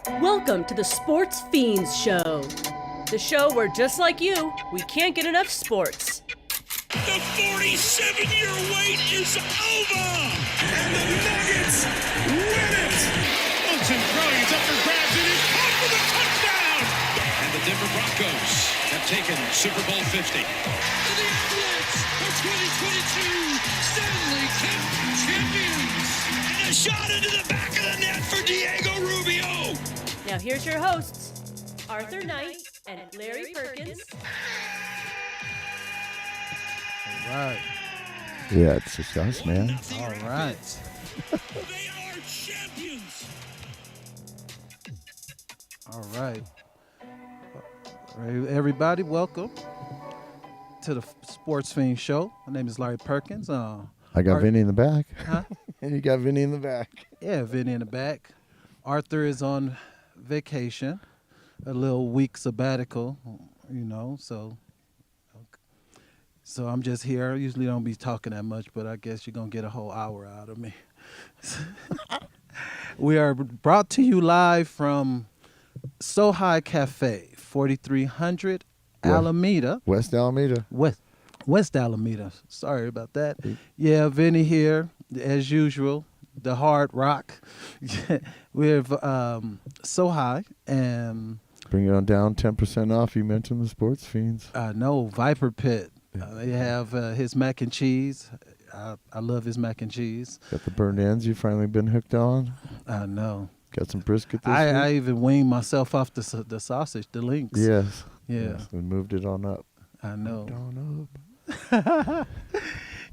Welcome to the Sportz Phenz Show. The show where, just like you, we can't get enough sports. The 47-year wait is over! And the Nuggets win it! Wilson throwing, it's up for grabs, and it's caught for the touchdown! And the Denver Broncos have taken Super Bowl 50. And the Avalanche are 2022 Stanley Cup champions! And a shot into the back of the net for Diego Rubio! Now here's your hosts, Arthur Knight and Larry Perkins. All right. Yeah, it's just us, man. All right. They are champions! All right. Everybody, welcome to the Sportz Phenz Show. My name is Larry Perkins. I got Vinny in the back. Huh? And you got Vinny in the back. Yeah, Vinny in the back. Arthur is on vacation, a little week sabbatical, so I'm just here. I usually don't be talking that much, but I guess you're going to get a whole hour out of me. We are brought to you live from So High Cafe, 4300 Alameda. West Alameda. West Alameda. Sorry about that. Yeah, Vinny here, as usual. The Hard Rock. With So High and Bring it on down 10% off. You mentioned the Sportz Phenz. I know Viper Pit. They have his mac and cheese. I love his mac and cheese. Got the burnt ends you finally been hooked on. I know. Got some brisket this I week. even weaned myself off the sausage, the links. Yes. Yeah. Yes, we moved it on up. I know. Moved on up.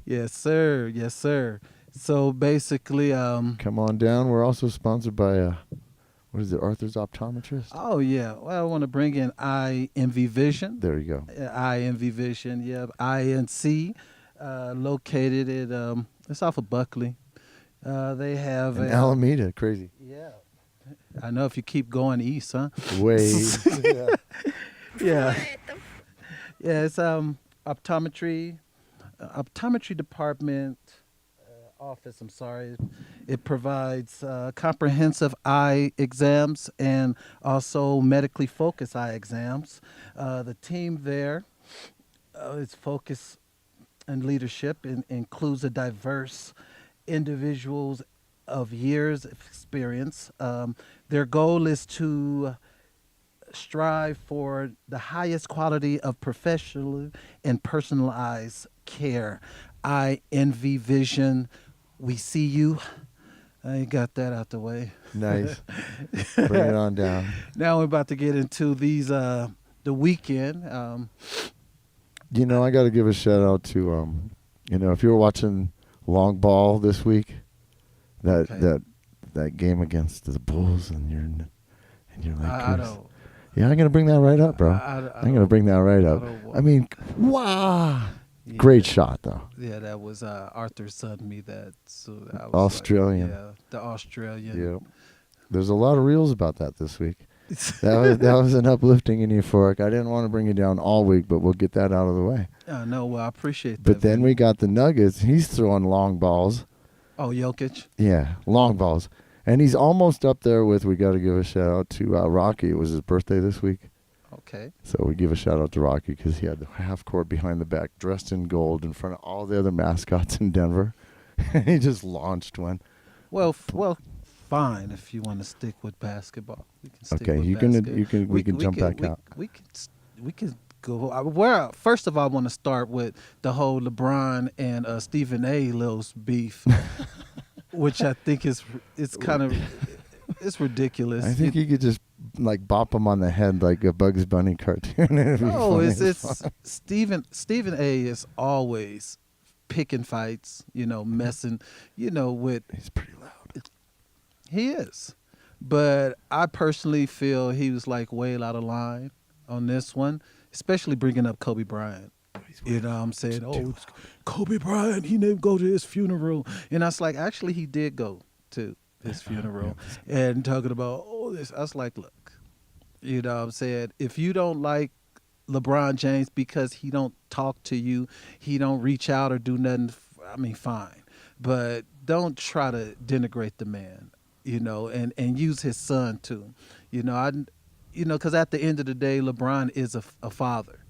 Yes, sir. Yes, sir. So basically, Come on down. We're also sponsored by, Arthur's Optometrist? oh yeah. Well, I want to bring in IMV Vision. There you go. IMV Vision, yeah, INC, located at it's off of Buckley. They have In Alameda. Crazy. yeah. I know if you keep going east, huh? Way. Yeah. Yeah. Yeah, it's optometry department office. I'm sorry. It provides comprehensive eye exams and also medically focused eye exams. The team there, its focus and leadership includes a diverse individuals of years of experience. Their goal is to strive for the highest quality of professional and personalized care. I envy vision. We see you. I got that out the way. Nice. Bring it on down. Now we're about to get into these the weekend. I got to give a shout out to, if you were watching long ball this week, that game against the Bulls, and you're like, I don't. yeah, I'm gonna bring that right up, bro. I'm gonna bring that right up. I mean, wow, Yeah. great shot though. Yeah, that was Arthur sent me that. So I was Australian. Like, yeah, the Australian. Yep. There's a lot of reels about that this week. That was an uplifting and euphoric. I didn't want to bring it down all week, but we'll get that out of the way. No, well, I appreciate that. But then we got the Nuggets. He's throwing long balls. Oh, Jokic. Yeah, long balls. And he's almost up there with, we got to give a shout out to Rocky. It was his birthday this week. Okay. So we give a shout out to Rocky because he had the half court behind the back, dressed in gold in front of all the other mascots in Denver. And he just launched one. Well, fine. If you want to stick with basketball, we can stick Okay, with we can jump back out. We can go. First of all, I want to start with the whole LeBron and Stephen A. Lil's beef, which I think it's ridiculous. I think you could just bop him on the head like a Bugs Bunny cartoon. It's Stephen A. is always picking fights, messing, with. He's pretty loud. He is. But I personally feel he was way out of line on this one, especially bringing up Kobe Bryant. You know what I'm saying? Oh, it's Kobe Bryant, he didn't go to his funeral. And I was like, actually, he did go to his funeral. And talking about, this. I was like, look, you know what I'm saying? If you don't like LeBron James because he don't talk to you, he don't reach out or do nothing, fine. But don't try to denigrate the man. and use his son too. Because at the end of the day, LeBron is a father,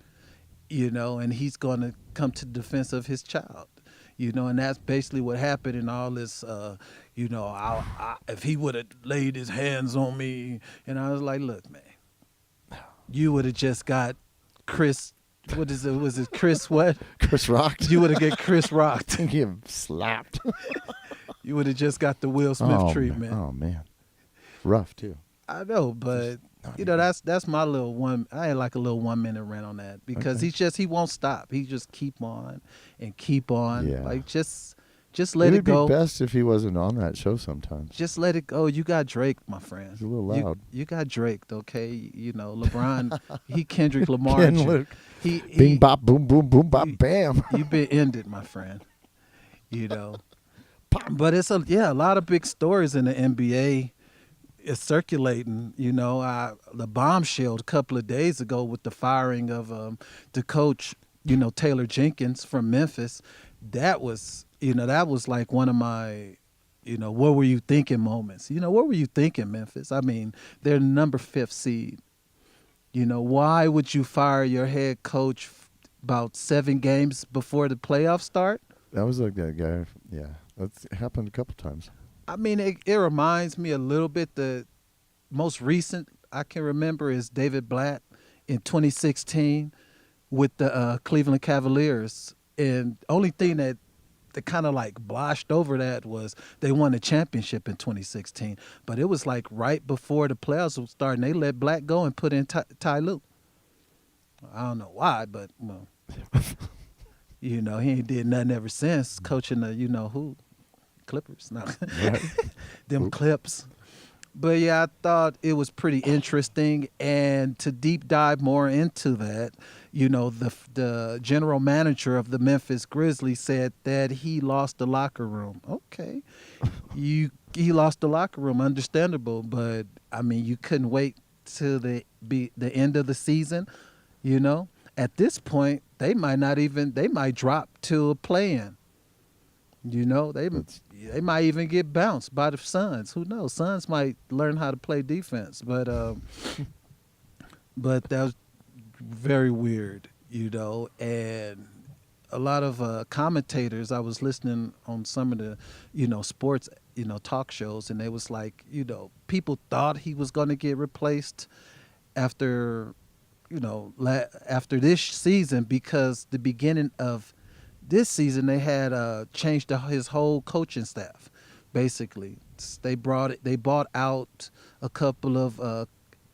and he's going to come to the defense of his child. And that's basically what happened in all this, if he would have laid his hands on me. And I was like, look, man, you would have just got Chris, what is it? Was it Chris what? Chris rocked. You would have get Chris rocked. He slapped. You would have just got the Will Smith treatment. Oh, man. Rough, too. I know, but that's my little one. I had like a little 1 minute rant on that because he won't stop. He just keep on and keep on. Yeah. Like just let it go. It would be best if he wasn't on that show sometimes. Just let it go. You got Drake, my friend. He's a little loud. You got Drake, okay? LeBron, he Kendrick Lamar. Ken he Bing bop boom boom boom bop bam. You been ended, my friend. But it's a lot of big stories in the NBA. It's circulating, the bombshell a couple of days ago with the firing of the coach, Taylor Jenkins from Memphis. That was like one of my, what were you thinking moments? What were you thinking, Memphis? I mean, they're number 5th seed. Why would you fire your head coach about 7 games before the playoffs start? That was like that guy. Yeah, that's happened a couple times. I mean, it reminds me a little bit. The most recent I can remember is David Blatt in 2016 with the Cleveland Cavaliers. And only thing that kind of like blotched over that was they won the championship in 2016. But it was like right before the playoffs were starting, they let Blatt go and put in Ty Lue. I don't know why, but, well, he ain't did nothing ever since coaching the who. Clippers, no, Right. them Clips. But yeah, I thought it was pretty interesting, and to deep dive more into that, the general manager of the Memphis Grizzlies said that he lost the locker room. Okay, he lost the locker room, understandable, but I mean, you couldn't wait till the end of the season, At this point, they might drop to a play-in. They might even get bounced by the Suns. Who knows? Suns might learn how to play defense, but that was very weird, And a lot of commentators, I was listening on some of the, sports, talk shows, and they was like, people thought he was going to get replaced after, after this season because the beginning of this season they had changed his whole coaching staff. Basically, they bought out a couple of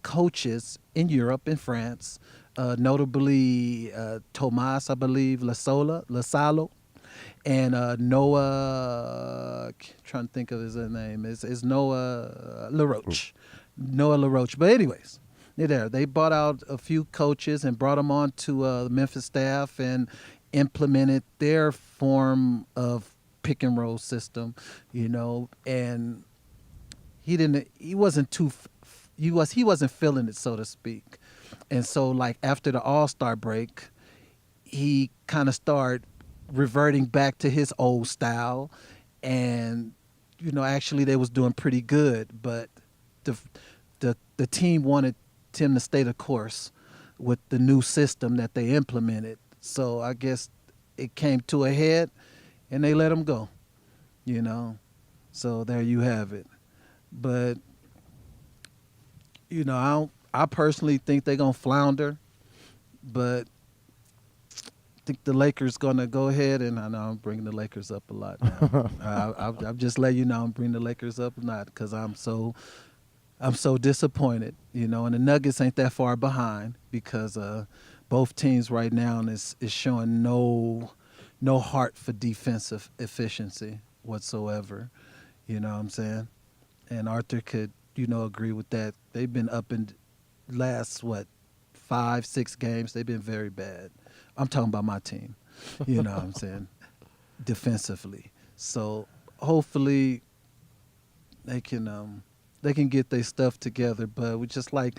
coaches in Europe and France, notably Tomas, I believe, Lasalo, and Noah. Trying to think of his name is Noah LaRoche. Noah LaRoche. But anyways, they're there. They bought out a few coaches and brought them on to the Memphis staff and implemented their form of pick and roll system, and he wasn't feeling it, so to speak. And so like after the All-Star break, he kind of started reverting back to his old style, and actually they was doing pretty good, but the team wanted him to stay the course with the new system that they implemented. So I guess it came to a head, and they let him go, So there you have it. But, I personally think they're going to flounder, but I think the Lakers going to go ahead, and I know I'm bringing the Lakers up a lot now. I'll just let you know I'm bringing the Lakers up a lot because I'm so disappointed, and the Nuggets ain't that far behind because both teams right now is showing no heart for defensive efficiency whatsoever. You know what I'm saying? And Arthur could, agree with that. They've been up in last, 5-6 games. They've been very bad. I'm talking about my team. You know what I'm saying? Defensively. So hopefully they can get their stuff together. But we just like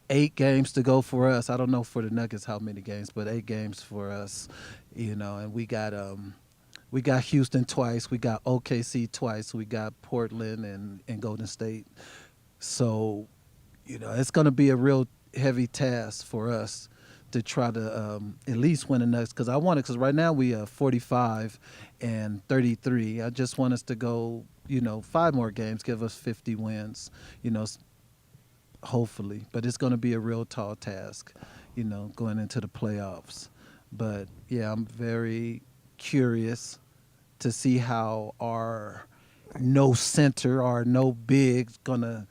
8 games to go for us. I don't know for the Nuggets how many games, but 8 games for us, and we got We got Houston twice. We got OKC twice. We got Portland and Golden State. So, it's going to be a real heavy task for us to try to at least win the next. Because because right now we are 45 and 33. I just want us to go, 5 more games, give us 50 wins, hopefully. But it's going to be a real tall task, going into the playoffs. But, yeah, I'm very curious to see how our no center or no big going to.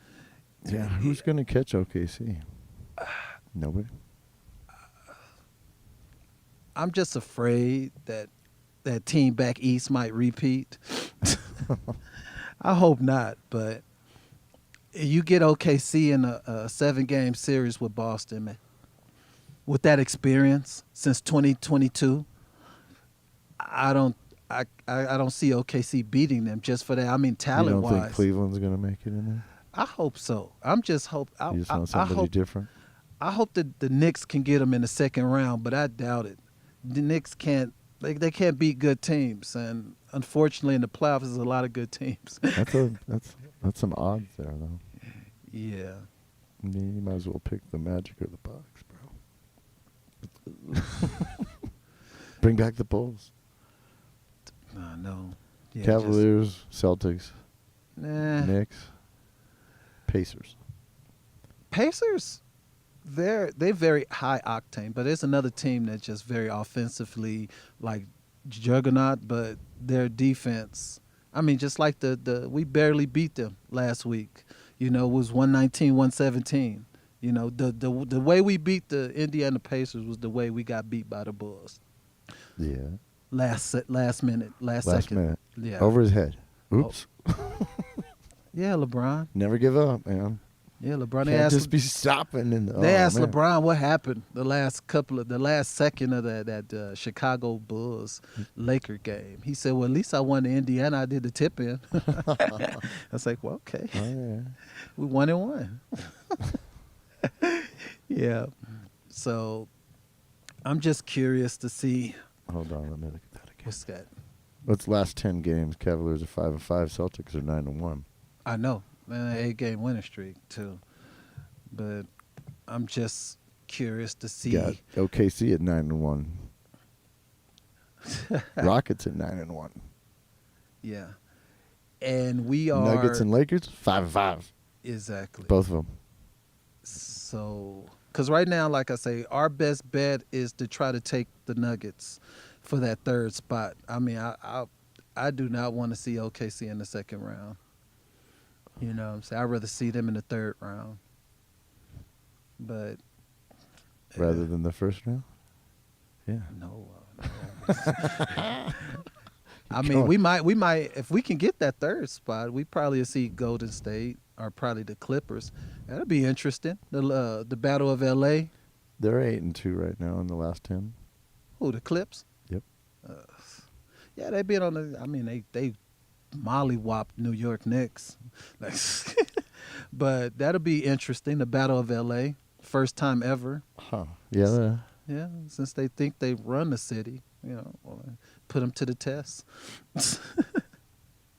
Yeah, who's going to catch OKC? Nobody. I'm just afraid that team back east might repeat. I hope not, but you get OKC in a 7-game series with Boston, man. With that experience since 2022, I don't see OKC beating them just for that. I mean, talent-wise. You don't think Cleveland's going to make it in there? I hope so. I'm just hope. You just want somebody different? I hope that the Knicks can get them in the second round, but I doubt it. The Knicks can't. They can't beat good teams, and unfortunately, in the playoffs, there's a lot of good teams. That's some odds there, though. Yeah. You might as well pick the Magic or the Bucks, bro. Bring back the Bulls. No. Yeah, Cavaliers, Celtics, Knicks, Pacers. They're very high octane, but it's another team that's just very offensively like juggernaut. But their defense, I mean, just like we barely beat them last week. It was 119-117. The way we beat the Indiana Pacers was the way we got beat by the Bulls. Yeah. Last minute, last second. Minute. Yeah. Over his head. Oops. Yeah, LeBron. Never give up, man. Yeah, LeBron. Can't just be stopping. They asked LeBron what happened the last second of that Chicago Bulls Laker game. He said, "Well, at least I won the Indiana. I did the tip in." I was like, "Well, okay, we 1-1." Yeah. So I'm just curious to see. Hold on, let me look at that again. What's that? What's the last 10 games? Cavaliers are 5-5. Celtics are 9-1. I know. Man, 8-game winning streak too, but I'm just curious to see. Got OKC at 9-1. Rockets at 9-1. Yeah, and we are Nuggets and Lakers 5-5. Exactly. Both of them. So, because right now, like I say, our best bet is to try to take the Nuggets for that third spot. I mean, I do not want to see OKC in the second round. You know what I'm saying? I'd rather see them in the third round. But rather than the first round? Yeah. No. I mean, we might if we can get that third spot, we probably see Golden State or probably the Clippers. That'll be interesting. The Battle of LA. They're 8-2 right now in the last 10. Who, the Clips? Yep. Yeah, they been on the. I mean, they mollywopped New York Knicks. But that'll be interesting. The Battle of LA, first time ever. Huh. Yeah. Yeah, since they think they run the city, put them to the test.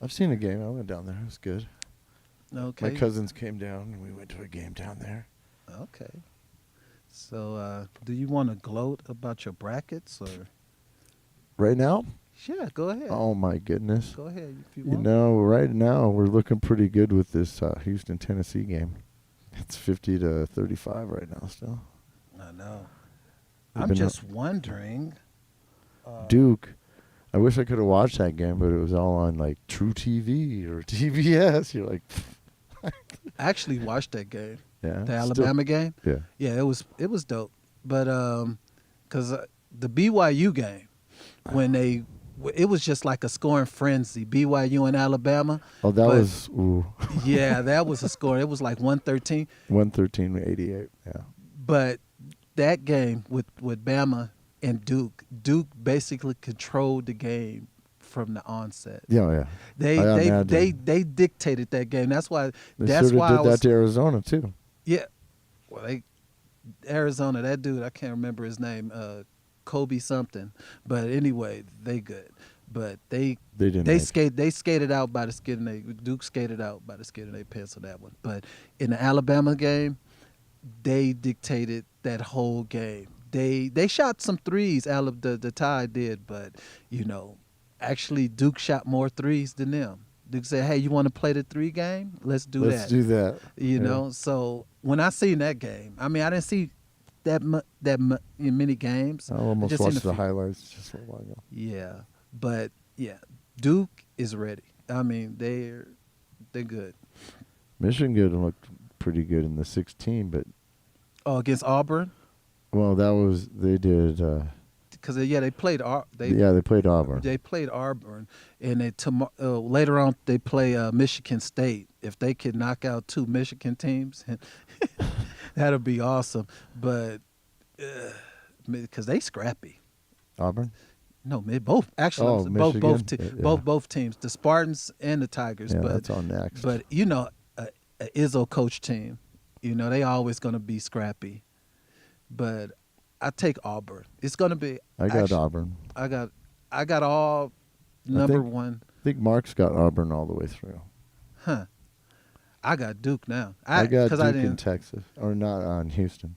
I've seen a game. I went down there. It was good. Okay. My cousins came down, and we went to a game down there. Okay. So, do you want to gloat about your brackets or? Right now? Yeah, go ahead. Oh, my goodness. Go ahead if you want. Right now we're looking pretty good with this Houston-Tennessee game. It's 50-35 right now still. I know. I'm just wondering. Duke. I wish I could have watched that game, but it was all on like True TV or TBS. You're like. I actually watched that game. Yeah. The Alabama game. Yeah. Yeah, it was dope. But because the BYU game, when it was just like a scoring frenzy. BYU and Alabama. Oh, that was. Ooh. Yeah, that was a score. It was like 113. 113-88. Yeah. But that game with Bama and Duke basically controlled the game from the onset. Yeah. They dictated that game. That's why. They sort of did that to Arizona too. Yeah. Well, Arizona. That dude, I can't remember his name. Kobe something. But anyway, they good. but they didn't. They skated out by the skin. Duke skated out by the skin of their pants on that one. But in the Alabama game, they dictated that whole game. They shot some threes. The Tide did, but actually Duke shot more threes than them. Duke said, "Hey, you want to play the 3 game? Let's do that." Let's do that. You know. So when I seen that game, I mean, I didn't see that many games. I almost just watched seen the highlights just a while ago. Yeah, but Duke is ready. I mean, they're good. Michigan looked pretty good in the 16, but Against Auburn. well, they did. Because they played They played Auburn. They played Auburn, and later on they play Michigan State. If they could knock out 2 Michigan teams, that'll be awesome. But because they scrappy. Auburn. No, both actually. Oh, Both teams, the Spartans and the Tigers. Yeah, but that's on next. But a Izzo coach team, they always going to be scrappy. But I take Auburn. It's going to be. I got Auburn. I got all number 1. I think Mark's got Auburn all the way through. Huh. I got Duke now. I got Duke in Texas, or not on Houston.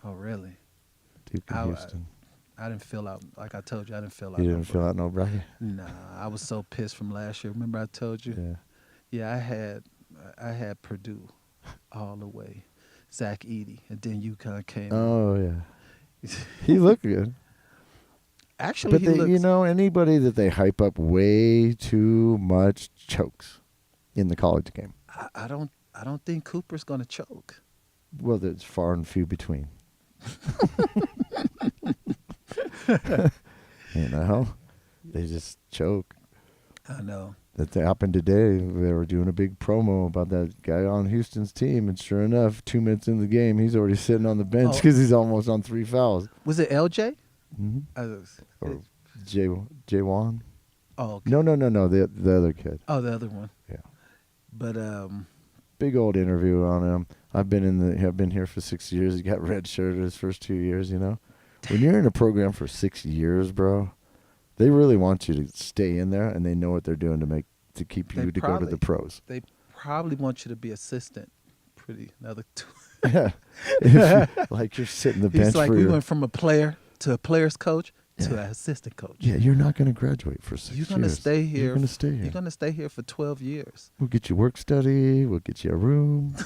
Oh, really? Duke in Houston. I didn't fill out, like I told you, I didn't fill out. You didn't fill out no bracket? Nah, I was so pissed from last year. Remember I told you? Yeah. Yeah, I had Purdue all the way. Zach Edey, and then UConn came. Oh, yeah. He looked good. Actually, but anybody that they hype up way too much chokes in the college game. I don't think Cooper's gonna choke. Well, there's far and few between. They just choke. I know. That happened today. They were doing a big promo about that guy on Houston's team, and sure enough, 2 minutes in the game, he's already sitting on the bench because he's almost on 3 fouls. Was it LJ? Mm-hmm. Or J1? Oh, okay. No, the other kid. Oh, the other one. Yeah. But big old interview on him. I've been here for 6 years. He got redshirted his first 2 years. When you're in a program for 6 years, bro, they really want you to stay in there, and they know what they're doing to keep you to go to the pros. They probably want you to be assistant. Another 2. Yeah, like you're sitting the bench. He's like, we went from a player to a player's coach to an assistant coach. Yeah, you're not going to graduate for 6 years. You're going to stay here. You're going to stay here. You're going to stay here for 12 years. We'll get you work study. We'll get you a room.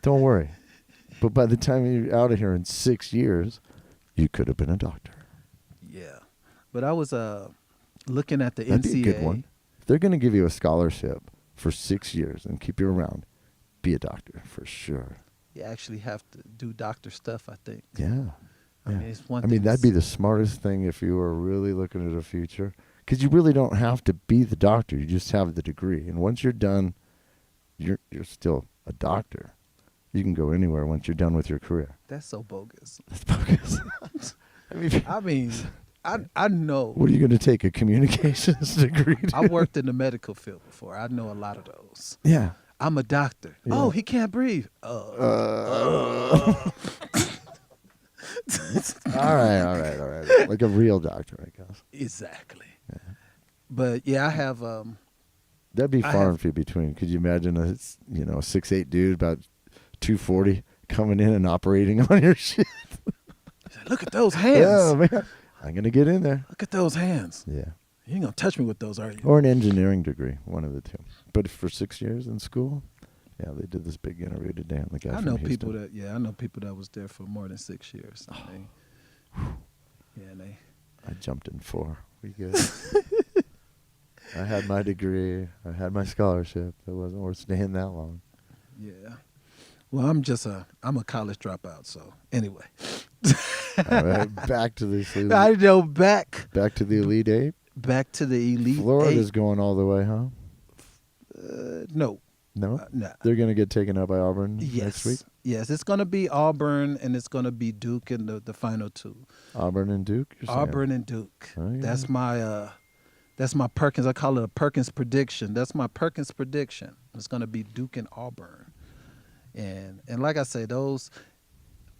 Don't worry. But by the time you're out of here in 6 years, you could have been a doctor. Yeah. But I was looking at the That'd NCAA. Be a good one. If they're going to give you a scholarship for 6 years and keep you around, be a doctor for sure. You actually have to do doctor stuff, I think. Yeah. I mean, it's one I mean, that'd be the smartest thing if you were really looking at a future. Because you really don't have to be the doctor. You just have the degree. And once you're done, you're still a doctor. You can go anywhere once you're done with your career. That's so bogus. That's bogus. I mean, I know. What are you going to take, a communications degree? I worked in the medical field before. I know a lot of those. Yeah. I'm a doctor. Yeah. Oh, he can't breathe. All right. Like a real doctor, I guess. Exactly. Yeah. But yeah, I have. That'd be far and few between. Could you imagine a 6'8" dude about 240 coming in and operating on your shit? Look at those hands. Yeah, man. I'm gonna get in there. Look at those hands. Yeah. You ain't gonna touch me with those, are you? Or an engineering degree, one of the two. But for 6 years in school, yeah, they did this big interview today on the guy I know from people Houston. I know people that was there for more than 6 years. I jumped in 4. We good. I had my degree. I had my scholarship. It wasn't worth staying that long. Yeah. Well, I'm a college dropout. So anyway. All right, back to this. I know back to the Elite Eight. Back to the Elite Florida's Eight. going all the way, huh? No. No? Nah. They're going to get taken out by Auburn next week? Yes, it's going to be Auburn and it's going to be Duke in the final 2. Auburn and Duke? Auburn and Duke. Oh, yeah. That's my Perkins. I call it a Perkins prediction. That's my Perkins prediction. It's going to be Duke and Auburn. And like I say,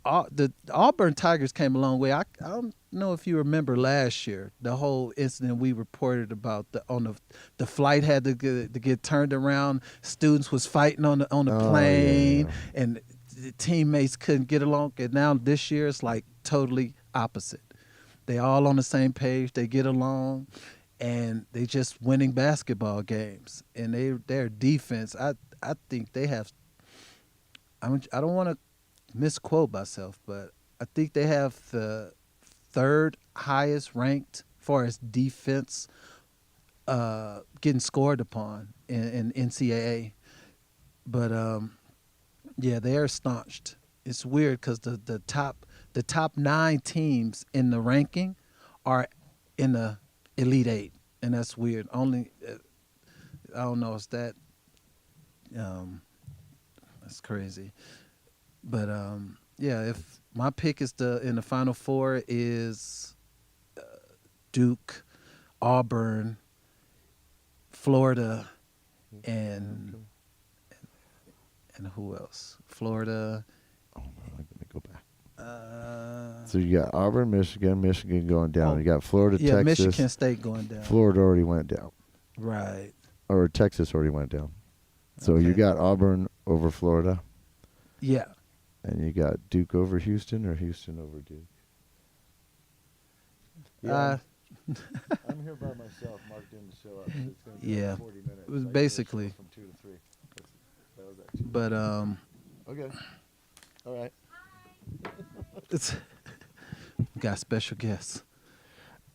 the Auburn Tigers came a long way. I don't know if you remember last year, the whole incident we reported about the flight had to get turned around. Students was fighting on the plane, and the teammates couldn't get along. And now this year it's like totally opposite. They all on the same page. They get along, and they just winning basketball games. And their defense, I think they have. I don't want to misquote myself, but I think they have the third highest ranked far as defense getting scored upon in NCAA. But yeah, they are staunched. It's weird because the top 9 teams in the ranking are in the Elite 8, and that's weird. Only I don't know. It's that that's crazy. But yeah, if my pick is in the Final Four is Duke, Auburn, Florida, and who else? Florida. Oh no, let me go back. So you got Auburn, Michigan going down. You got Florida, yeah, Texas. Michigan State going down. Florida already went down. Right. Or Texas already went down. So Okay. you got Auburn over Florida. Yeah. And you got Duke over Houston or Houston over Duke? I'm here by myself. Mark didn't show up. So it's going to be Yeah. 40 minutes. It was I usually basically- show from 2 to 3. That was at 2. But Okay. All right. it's got special guests.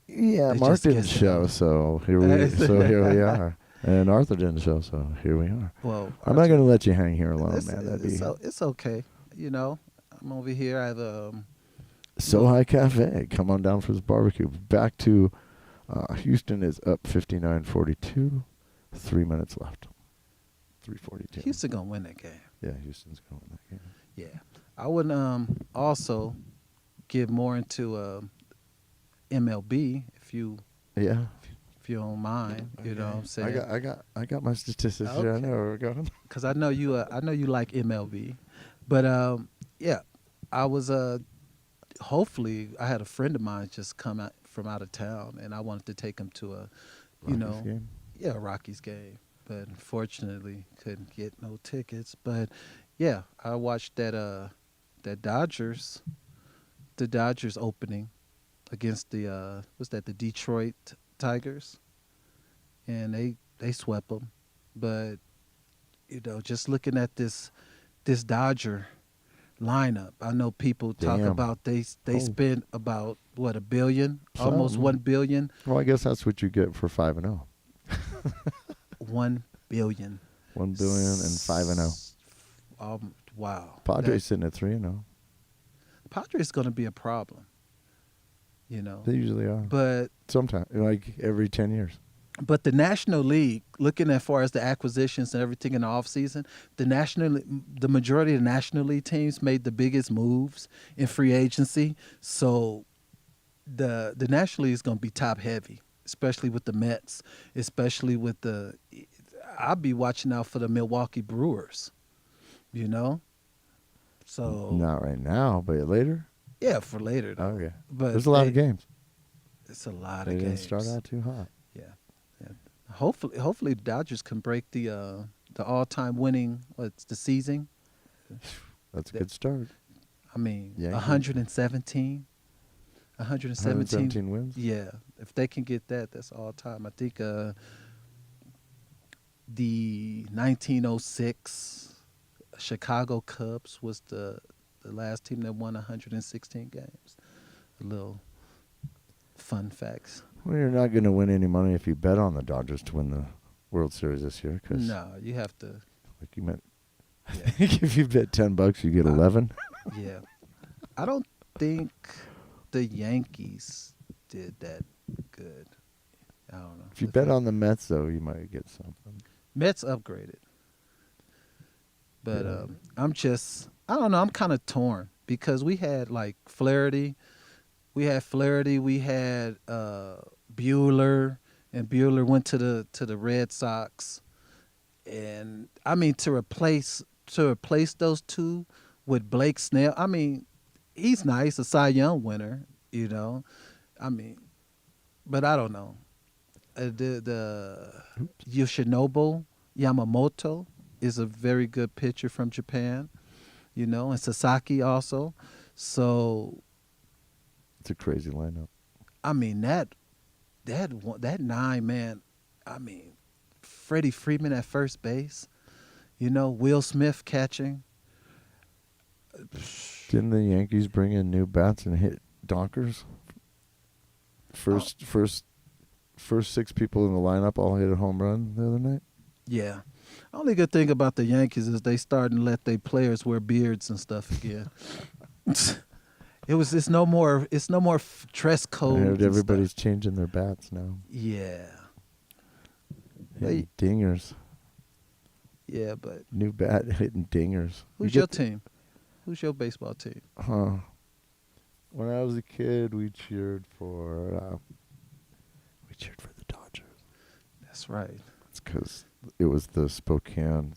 Yeah, They Mark just didn't guessed show, it. so here we are. And Arthur didn't show, so here we are. Well, I'm not going to let you hang here alone, it's, man. That'd it's, be it's okay. You know, I'm over here. I have So High Cafe. Come on down for this barbecue. Back to Houston is up 59-42. 3 minutes left. 3:42. Houston gonna win that game. Yeah, Houston's going to win that game. Yeah, I would also get more into MLB if you Yeah. don't mind. You know what I'm saying? I got my statistics here. I Okay. know where we're going. Because I know you like MLB, but yeah, I was hopefully I had a friend of mine just come out from out of town, and I wanted to take him to a Rockies game? a Rockies game, but unfortunately couldn't get no tickets. But yeah, I watched that Dodgers opening against the the Detroit Tigers, and they swept them. But you know, just looking at this Dodger lineup, I know people talk Damn. about they Oh. spent about what, $1 billion, almost Something. $1 billion. Well, I guess that's what you get for 5-0. $1 billion. 1 billion and 5-0. Wow. Padres sitting at 3-0. Padres going to be a problem. You know, They usually are. but Sometimes, like every 10 years. the National League, looking as far as the acquisitions and everything in the offseason, the majority of the National League teams made the biggest moves in free agency. So the National League is going to be top heavy, especially with the Mets, especially with I'll be watching out for the Milwaukee Brewers, you know? So Not right now, but later. yeah, for later though. Okay. But There's a lot of games. It's a lot They of didn't games. start out too hot. Yeah. Hopefully the Dodgers can break the all-time winning the season. That's a good start. I mean, Yankees. 117. 117 wins. Yeah, if they can get that, that's all-time. I think the 1906 Chicago Cubs was the last team that won 116 games. A little fun facts. Well, you're not going to win any money if you bet on the Dodgers to win the World Series this year. Cause No, you have to. like you meant, I Yeah. think if you bet $10, you get 11. Yeah. I don't think the Yankees did that good. I don't know. If you bet on the Mets, though, you might get something. Mets upgraded. But Yeah. I don't know, I'm kind of torn because we had like Flaherty. We had Bueller, and Bueller went to the Red Sox. And I mean to replace those two with Blake Snell, I mean, he's nice, a Cy Young winner, I mean, but I don't know. The Yoshinobu Yamamoto is a very good pitcher from Japan, and Sasaki also. So, It's a crazy lineup. I mean, that 9 man, I mean, Freddie Freeman at first base, Will Smith catching. Didn't the Yankees bring in new bats and hit donkers? First 6 people in the lineup all hit a home run the other night. Yeah. Only good thing about the Yankees is they starting to let their players wear beards and stuff again. It's no more dress I code. heard everybody's changing their bats now. Yeah. Hitting dingers. Yeah, but New bat hitting dingers. who's your team? Who's your baseball team? When I was a kid, we cheered for the Dodgers. That's right. It's because it was the Spokane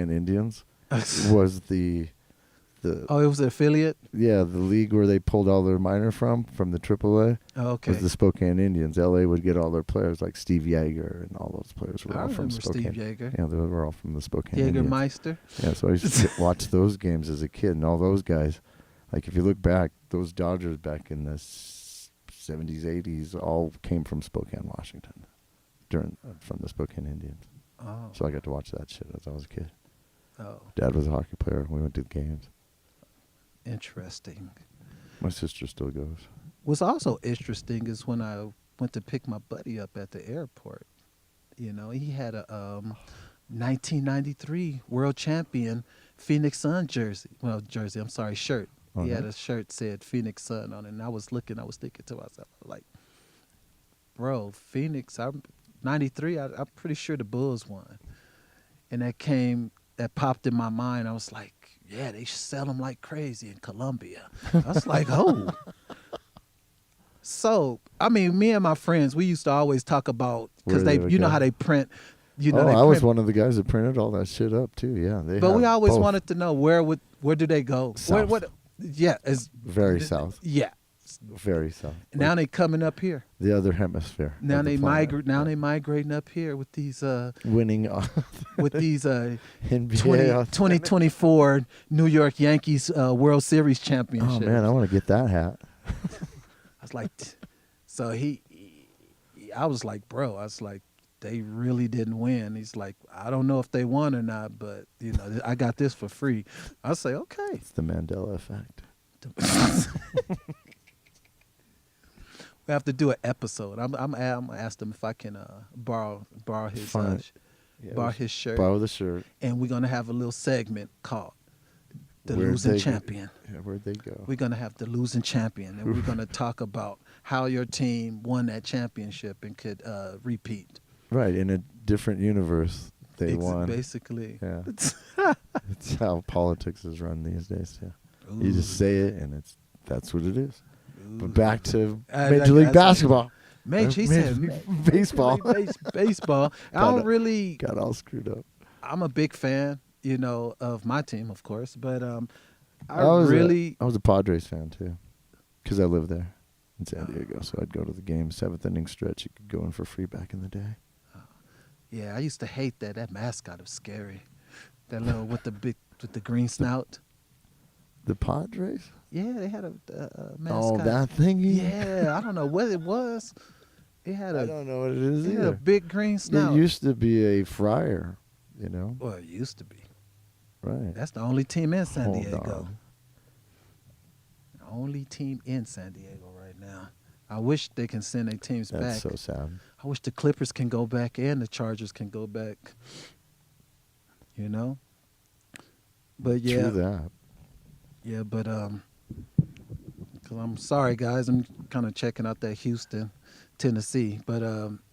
Indians was the Oh, it was an affiliate? the league where they pulled all their minor from the AAA. Oh, okay. Was the Spokane Indians. LA would get all their players like Steve Yeager and all those players were I all from remember Spokane. Steve Yeager. Yeah, they were all from the Spokane Indians. Jägermeister. Yeah, so I used to watch those games as a kid, and all those guys, like if you look back, those Dodgers back in the 70s, 80s, all came from Spokane, Washington, from the Spokane Indians. Oh. So I got to watch that shit as I was a kid. Oh, Dad was a hockey player. We went to the games. interesting. My sister still goes. What's also interesting is when I went to pick my buddy up at the airport. He had a 1993 world champion Phoenix Sun shirt. He had a shirt said Phoenix Sun on it, and I was thinking to myself, like, bro, Phoenix, 93, I'm pretty sure the Bulls won. And that popped in my mind. I was like, yeah, they sell them like crazy in Colombia. I was like, oh. So, I mean, me and my friends, we used to always talk about, because Where they would you know go. how they print. I was one of the guys that printed all that shit up too. Yeah, But we have always both. wanted to know where do they go? South. Yeah, it's Very south. Yeah. Very south. Now Like they coming up here. the other hemisphere. Now of the they planet. migrate. Now they migrating up here with these winning with these NBA. 2024 New York Yankees World Series championship. Oh man, I want to get that hat. I was like, so I was like, bro, I was like, they really didn't win. He's like, I don't know if they won or not, but I got this for free. I say, okay. It's the Mandela effect. We have to do an episode. I'm gonna ask him if I can borrow his Fine. Yeah, borrow we his shirt, Borrow the shirt. and we're gonna have a little segment called "The Where'd Losing they go? Champion." Yeah, where'd they go? We're gonna have the losing champion, and we're gonna talk about how your team won that championship and could repeat. Right, in a different universe, they won. Basically. Yeah. It's how politics is run these days. Yeah. You just say it, and that's what it is. But back to Major League Basketball. He said Baseball. Baseball. I don't really. Got all screwed up. I'm a big fan, of my team, of course, but I was a Padres fan too, because I lived there in San Diego. So I'd go to the game. 7th inning stretch, you could go in for free back in the day. Yeah, I used to hate that. That mascot was scary. That little with the green snout. The Padres? Yeah, they had a mascot. Oh, that thingy? Yeah, I don't know what it was. It had I don't know what it is it had either. a big green snout. It used to be a Friar, Well, it used to be. Right. That's the only team in San Hold Diego. on. The only team in San Diego right now. I wish they can send their teams back. That's so sad. I wish the Clippers can go back and the Chargers can go back. But yeah. True that. Yeah, but cause I'm sorry guys, I'm kind of checking out that Houston, Tennessee, but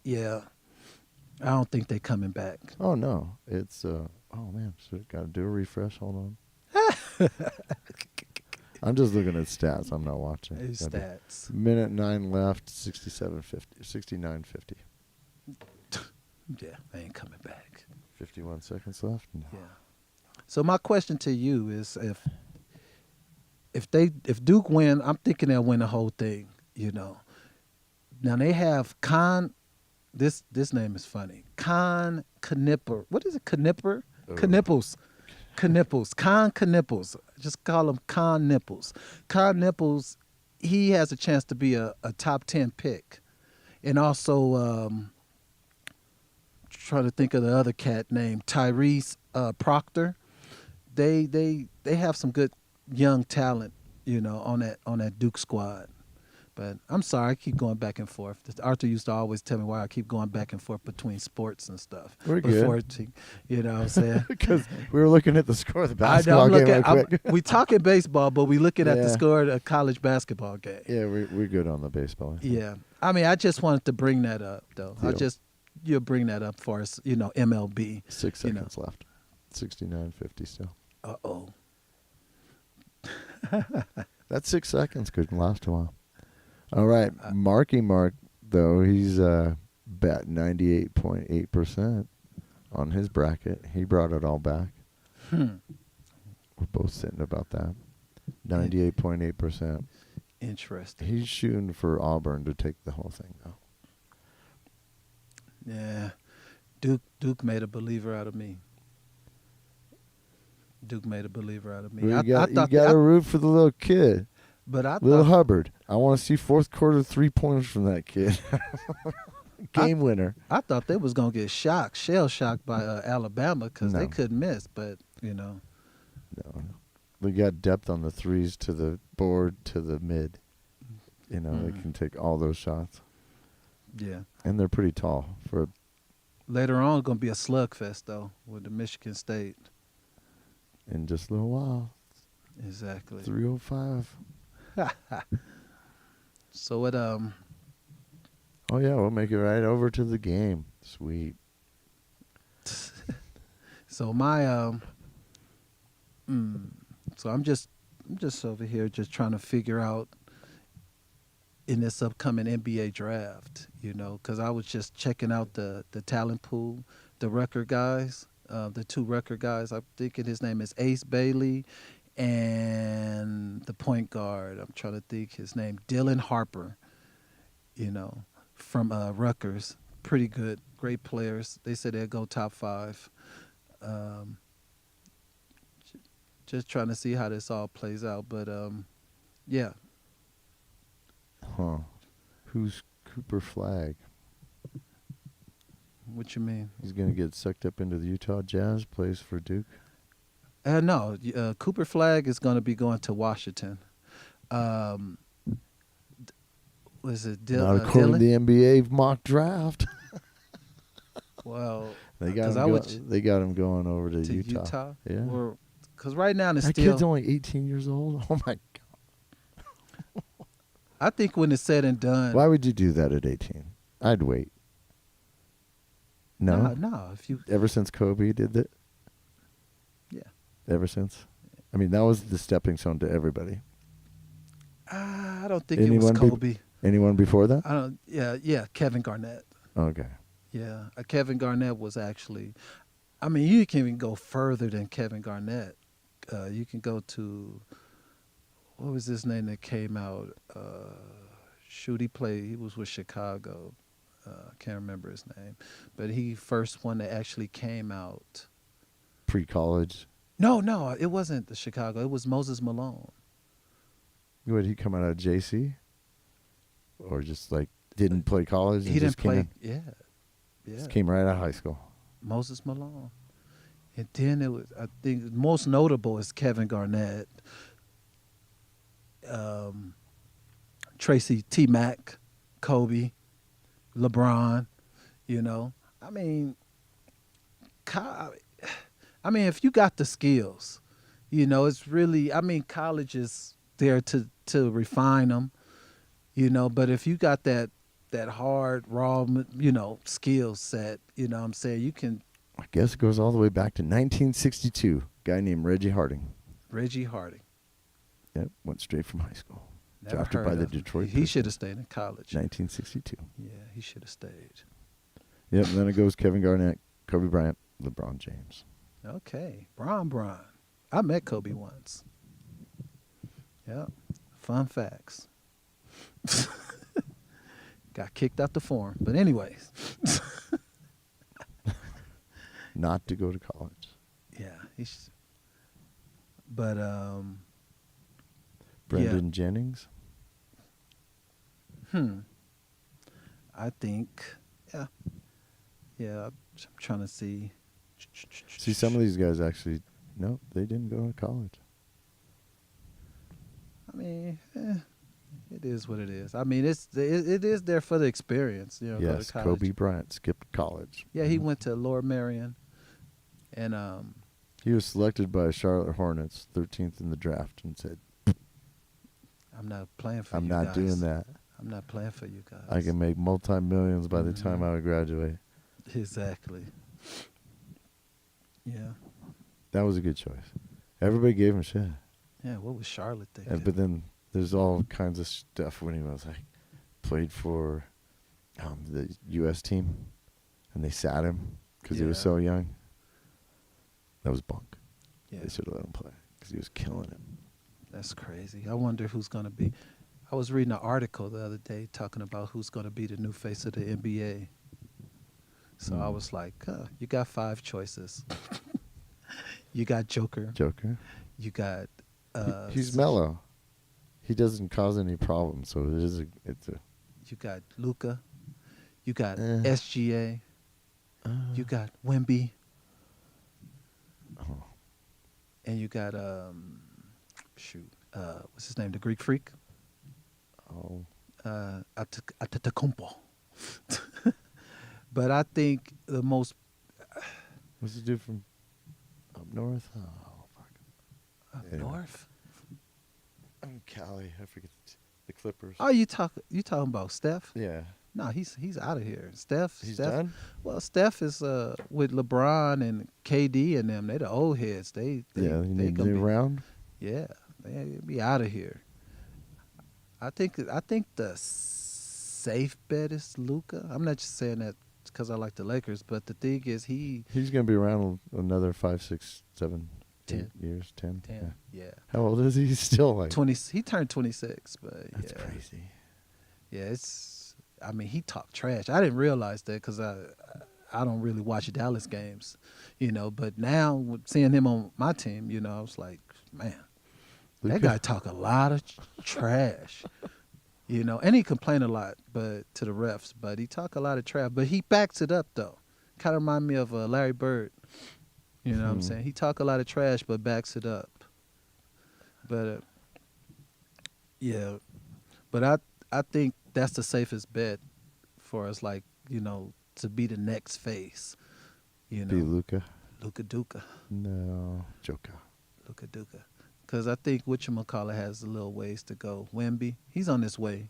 yeah, I don't think they're coming back. Oh no, it's oh man, so got to do a refresh. Hold on. I'm just looking at stats. I'm not watching. His stats. Minute 9 left. 69:50. Yeah, they ain't coming back. 51 seconds left. No. Yeah. So my question to you is, if Duke win, I'm thinking they'll win the whole thing. You know. Now they have Con. This name is funny. Con Knipper. What is it? Knipper? Knipples. Knipples. Con Knipples. Just call him Con Nipples. Con Nipples. He has a chance to be a top 10 pick, and also trying to think of the other cat named Tyrese Proctor. They have some good young talent, you know, on that Duke squad. But I'm sorry, I keep going back and forth. Arthur used to always tell me why I keep going back and forth between sports and stuff. We're good. You know what I'm saying? Because we were looking at the score of the basketball game real quick. We talking baseball, but we looking at the score of a college basketball game. Yeah, we're good on the baseball. Yeah. I mean, I just wanted to bring that up, though. You'll bring that up for us, you know, MLB. 6 seconds left. 69:50 still. Uh-oh. That 6 seconds could last a while. All right, Marky Mark, though, he's bet 98.8% on his bracket. He brought it all back. We're both sitting about that. 98.8%. Interesting. He's shooting for Auburn to take the whole thing, though. Yeah. Duke made a believer out of me. You got to root for the little kid. But Little Hubbard. I want to see fourth quarter 3-pointers from that kid. Game winner. I thought they was going to get shell shocked by Alabama because they couldn't miss. But, you know. No. They got depth on the threes to the board to the mid. You know, they can take all those shots. Yeah. And they're pretty tall. Later on, going to be a slugfest, though, with the Michigan State. In just a little while. Exactly. 3:05. So it Oh yeah, we'll make it right over to the game. Sweet. So my so I'm just over here just trying to figure out in this upcoming NBA draft, you know, because I was just checking out the talent pool, the record guys, the two record guys. I'm thinking his name is Ace Bailey. And the point guard, I'm trying to think his name, Dylan Harper, you know, from Rutgers. Pretty good, great players. They said they'll go top 5. Just trying to see how this all plays out. But, yeah. Huh. Who's Cooper Flagg? What you mean? He's going to get sucked up into the Utah Jazz, plays for Duke. No, Cooper Flagg is going to be going to Washington. Was it Not according to the NBA mock draft. Well, they got him going over to Utah. Yeah. Because right now it's that still. Kid's only 18 years old. Oh my God. I think when it's said and done. Why would you do that at 18? I'd wait. No. No. If you ever since Kobe did that. Yeah. Ever since? I mean, that was the stepping stone to everybody. I don't think it was Kobe. Anyone before that? I don't. Yeah, Kevin Garnett. Okay. Yeah, Kevin Garnett was actually. I mean, you can even go further than Kevin Garnett. You can go to. What was his name that came out? He was with Chicago. I can't remember his name, but he first one that actually came out. Pre-college. No, it wasn't the Chicago. It was Moses Malone. Would he come out of JC? Or just like didn't play college? He didn't play. Yeah. Just came right out of high school. Moses Malone. And then it was, I think, most notable is Kevin Garnett, Tracy T. Mack, Kobe, LeBron. You know, I mean, if you got the skills, you know, it's really. I mean, college is there to refine them, you know. But if you got that hard, raw, you know, skill set, you know what I'm saying, you can. I guess it goes all the way back to 1962. Guy named Reggie Harding. Yep, went straight from high school. Never drafted by the Detroit. He should have stayed in college. 1962. Yeah, he should have stayed. Yep, and then it goes Kevin Garnett, Kobe Bryant, LeBron James. Okay, Bron. I met Kobe once. Yeah. Fun facts. Got kicked out the form. But anyways. Not to go to college. Yeah. But Brendan Jennings. I think I'm trying to see. See, some of these guys actually, no, they didn't go to college. I mean, it is what it is. I mean, it is there for the experience, you know. Go Yes, to college. Kobe Bryant skipped college. Yeah, he went to Lower Merion, and He was selected by Charlotte Hornets, 13th in the draft, and said, I'm not playing for I'm you not guys. doing that. I'm not playing for you guys. I can make multi-millions by the time I would graduate. Exactly. Yeah. That was a good choice. Everybody gave him shit. Yeah. What was Charlotte thinking? But then there's all kinds of stuff when he was like, played for the U.S. team, and they sat him because he was Yeah. so young. That was bunk. Yeah. They should have let him play because he was killing it. That's crazy. I wonder who's going to be. I was reading an article the other day talking about who's going to be the new face of the NBA. So I was like, you got 5 choices. You got Joker. Joker. You got. He's mellow. He doesn't cause any problems, so it's a. You got Luka. You got SGA. You got Wemby. Oh. And you got what's his name? The Greek Freak. Oh. Antetokounmpo. But I think the most. What's the dude from up north? Oh, fuck. Up Anyway. north. Cali. I forget the Clippers. Oh, you talking about Steph? Yeah. No, he's out of here. Steph. He's Steph, done? Well, Steph is with LeBron and KD and them. They the old heads. They Yeah, you they need gonna new be, round. Yeah, they be out of here. I think the safe bet is Luka. I'm not just saying that because I like the Lakers, but the thing is He's gonna be around another 5, 6, 7, 10. 8 years. 10. 10. Yeah. How old is he? He's still like 20. He turned 26, but That's yeah. crazy. Yeah, I mean, he talked trash. I didn't realize that because I don't really watch Dallas games, you know. But now with seeing him on my team, you know, I was like, man, that Luka? guy talk a lot of trash, you know. And he complained a lot, but to the refs. But he talk a lot of trash. But he backs it up though. Kind of remind me of Larry Bird. You know what I'm saying? He talk a lot of trash, but backs it up. But yeah, but I think that's the safest bet for us, like, you know, to be the next face. You know, Be Luka. Luka Duka. No, Joker. Luka Duka. Because I think whatchamacallit has a little ways to go. Wemby, he's on his way.